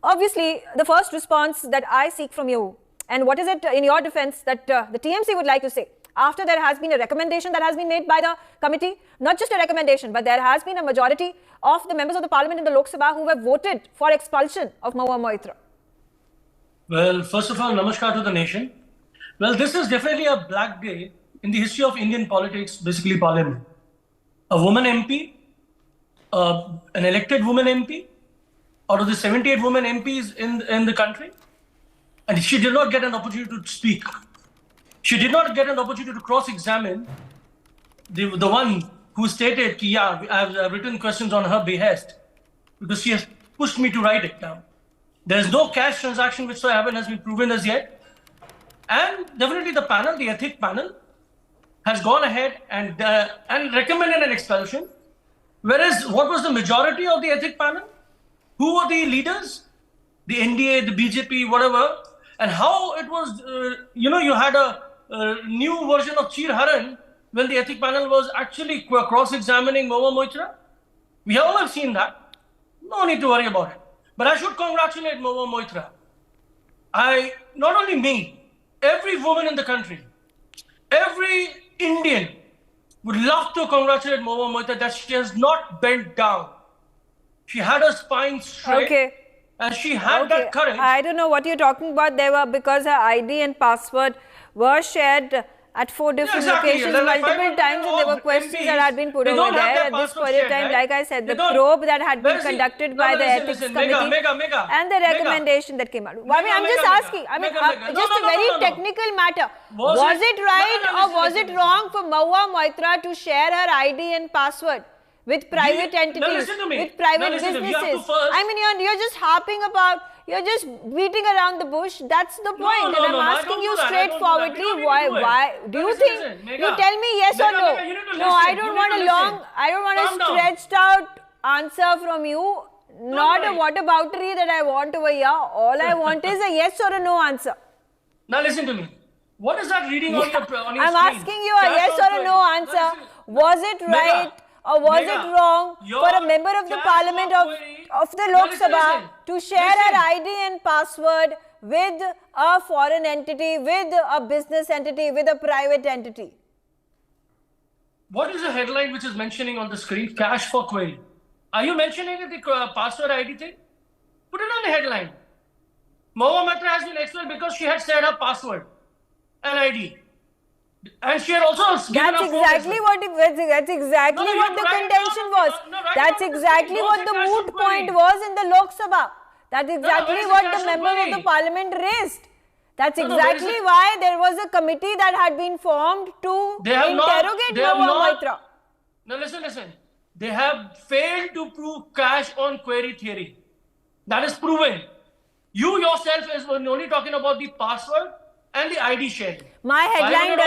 obviously, the first response that I seek from you, and what is it in your defense that the TMC would like to say? After there has been a recommendation that has been made by the committee, not just a recommendation, but there has been a majority of the members of the parliament in the Lok Sabha who have voted for expulsion of Mahua Moitra. Well, first of all, namaskar to the nation. Well, this is definitely a black day in the history of Indian politics, basically parliament. A woman MP, an elected woman MP, out of the 78 women MPs in the country, and she did not get an opportunity to speak. She did not get an opportunity to cross-examine the one who stated, yeah, I've written questions on her behest because she has pushed me to write it down. There is no cash transaction whatsoever has been proven as yet. And definitely the panel, the ethic panel, has gone ahead and recommended an expulsion. Whereas what was the majority of the ethic panel? Who were the leaders? The NDA, the BJP, whatever. And how it was, you had a new version of Cheer Haran when the ethic panel was actually cross-examining Mahua Moitra. We all have seen that. No need to worry about it. But I should congratulate Mahua Moitra. Not only me, every woman in the country, every Indian would love to congratulate Mahua Moitra that she has not bent down. She had her spine straight. Okay. And she had that courage. I don't know what you're talking about. Because her ID and password were shared at 4 different locations multiple times, and there were questions that had been put over there. At this point in time, like I said, the probe that had been conducted by the ethics committee and the recommendation that came out. I'm just asking, just a very technical matter. Was it right or was it wrong for Mahua Moitra to share her ID and password with private entities, with private businesses? You're just harping about, you're just beating around the bush. That's the point. And I'm asking you straightforwardly, why? Do you think, you tell me yes or no? No, I don't want a stretched out answer from you. Not a whataboutery that I want over here. All I want is a yes or a no answer. Now listen to me. What is that reading on your screen? I'm asking you a yes or a no answer. Was it right? Or was it wrong for a member of the parliament of the Lok Sabha to share her ID and password with a foreign entity, with a business entity, with a private entity? What is the headline which is mentioning on the screen? Cash for query. Are you mentioning the password ID thing? Put it on the headline. Mahua Moitra has been expelled because she had shared her password and ID. And she had also given that's exactly what the contention was. That's exactly what the moot point was in the Lok Sabha. That's exactly what the members of the parliament raised. That's exactly why there was a committee that had been formed to interrogate Mahua Moitra. No, listen. They have failed to prove cash on query theory. That is proven. You yourself is only talking about the password and the ID sharing. My headline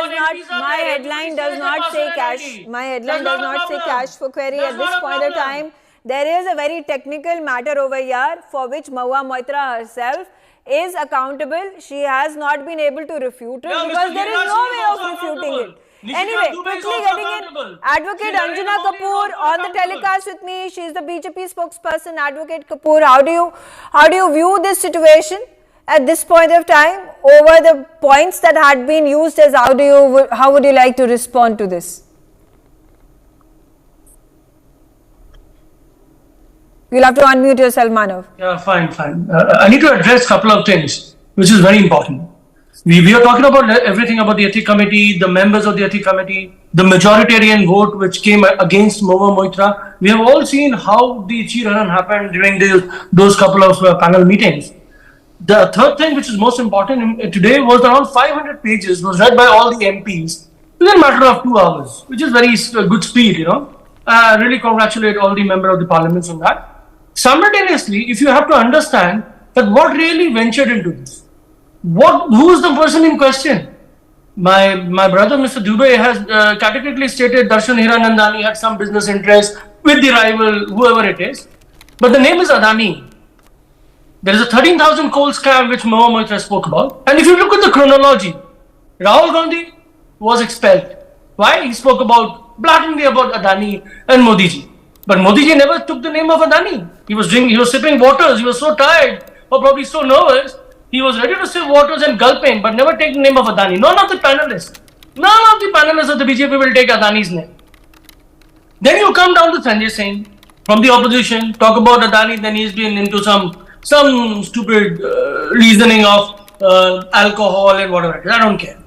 does not say cash. My headline does not say cash for query at this point of time. There is a very technical matter over here for which Mahua Moitra herself is accountable. She has not been able to refute it because there is no way of refuting it. Anyway, quickly getting in, Advocate Anjana Kapoor on the telecast with me. She is the BJP spokesperson. Advocate Kapoor, how do you view this situation at this point of time over the points that had been used as how would you like to respond to this? You'll have to unmute yourself, Manav. Yeah, fine. I need to address a couple of things, which is very important. We are talking about everything about the ethics committee, the members of the ethics committee, the majoritarian vote which came against Mahua Moitra. We have all seen how the Cheer Haran happened during those couple of panel meetings. The third thing which is most important today was around 500 pages was read by all the MPs within a matter of 2 hours, which is very good speed, I really congratulate all the members of the parliaments on that. Simultaneously, if you have to understand that what really ventured into this, who is the person in question? My brother Mr. Dubey has categorically stated Darshan Hiranandani had some business interest with the rival, whoever it is. But the name is Adani. There is a 13,000 coal scam which Mahua Moitra spoke about. And if you look at the chronology, Rahul Gandhi was expelled. Why? He spoke blatantly about Adani and Modi ji. But Modi ji never took the name of Adani. He was sipping waters. He was so tired or probably so nervous, he was ready to sip waters and gulping, but never take the name of Adani. None of the panelists of the BJP will take Adani's name. Then you come down to Sanjay Singh from the opposition, talk about Adani, then he's been into some stupid reasoning of alcohol and whatever. I don't care.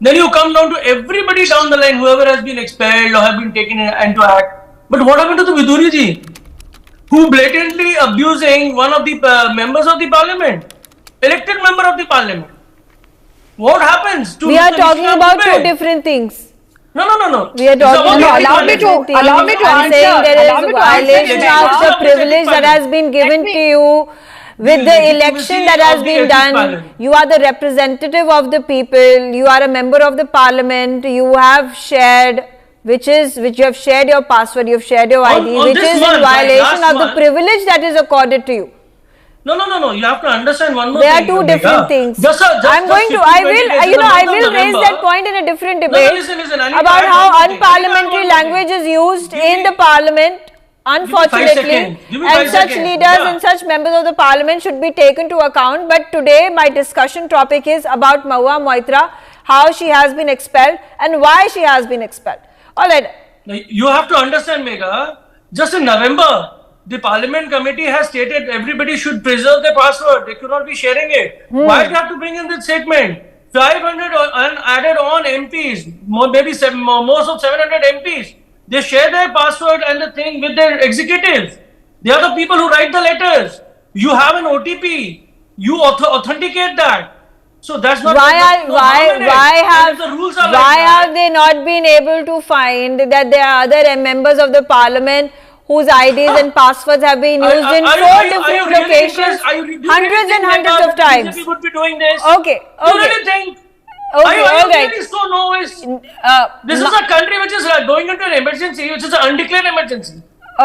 Then you come down to everybody down the line, whoever has been expelled or have been taken into act. But what happened to the Viduri ji, who blatantly abusing one of the members of the parliament, elected member of the parliament? What happens to? We are talking about two different things. No. We are talking about allow me to I'm saying there is a violation of the privilege that has been given to you with the election that has been done. You are the representative of the people. You are a member of the parliament. You have shared, which you have shared your password, you have shared your ID, which is in violation of the privilege that is accorded to you. No. You have to understand one more thing. There are two different things. I will raise that point in a different debate about how unparliamentary language is used in the parliament, unfortunately, and such leaders and such members of the parliament should be taken to account. But today my discussion topic is about Mahua Moitra, how she has been expelled and why she has been expelled. All right. Now, you have to understand, Megha, just in November, the Parliament Committee has stated everybody should preserve their password. They could not be sharing it. Why do you have to bring in this statement? 500 added on MPs, maybe most of 700 MPs. They share their password and the thing with their executives. They are the people who write the letters. You have an OTP. You authenticate that. So that's not why have they not been able to find that there are other members of the parliament whose IDs and passwords have been used in 4 different locations, hundreds and hundreds of times. BJP would be doing this. Okay. You really think? Are you really so novice? This is a country which is going into an emergency, which is an undeclared emergency.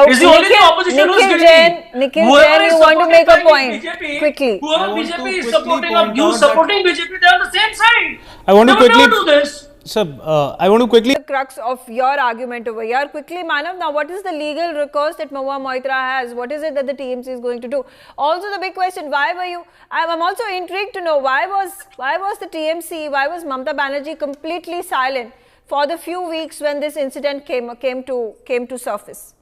Is the only opposition who is guilty. Nikhil Jain, you want to make a point quickly. Whoever BJP is supporting BJP, they are on the same side. I want to quickly do this. Sir, I want to quickly. The crux of your argument over here. Quickly, Manav, now what is the legal recourse that Mahua Moitra has? What is it that the TMC is going to do? Also, the big question, why were you? I'm also intrigued to know why was the TMC, why was Mamata Banerjee completely silent for the few weeks when this incident came to surface?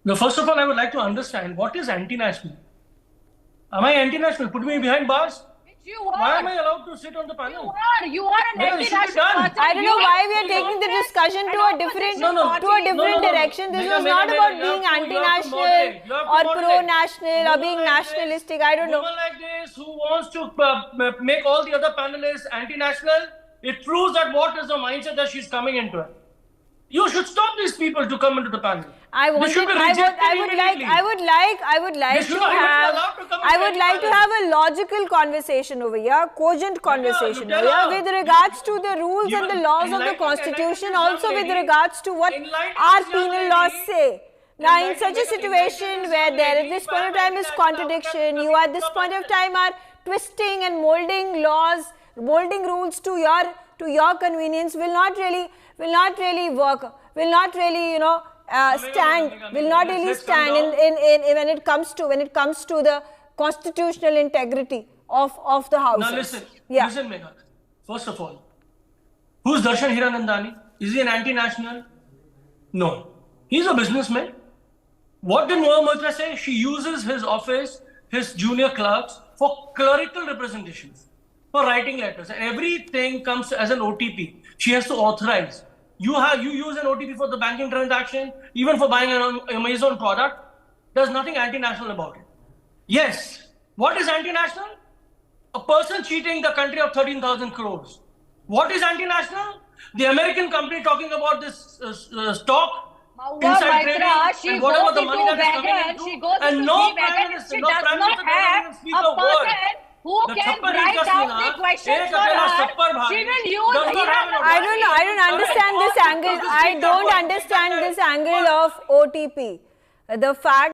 Now, first of all, I would like to understand what is anti-national. Am I anti-national? Put me behind bars. Why am I allowed to sit on the panel? You are an anti-national person. I don't know why we are taking the discussion to a different direction. This was not about being anti-national or pro-national or being nationalistic. I don't know. Woman like this who wants to make all the other panelists anti-national, it proves that what is the mindset that she's coming into. You should stop these people to come into the panel. I would like to have a logical conversation over here, cogent conversation over here with regards to the rules and the laws of the constitution, also with regards to what our penal laws say. Now, in such a situation where there at this point of time is contradiction, you at this point of time are twisting and molding laws, molding rules to your convenience will not really work, will not really stand when it comes to the constitutional integrity of the house. Now listen, Megha. First of all, who's Darshan Hiranandani? Is he an anti-national? No, he's a businessman. What did Mahua Moitra say? She uses his office, his junior clerks for clerical representations, for writing letters, and everything comes as an OTP. She has to authorize. You use an OTP for the banking transaction, even for buying an Amazon product. There's nothing anti-national about it. Yes, what is anti-national? A person cheating the country of 13,000 crores. What is anti-national? The American company talking about this stock, inside trading, and whatever the money that is coming into, and no prime minister, no prime minister doesn't speak a word. Who can write down the questions for her? She will use. I don't understand this angle. I don't understand this angle of OTP. The fact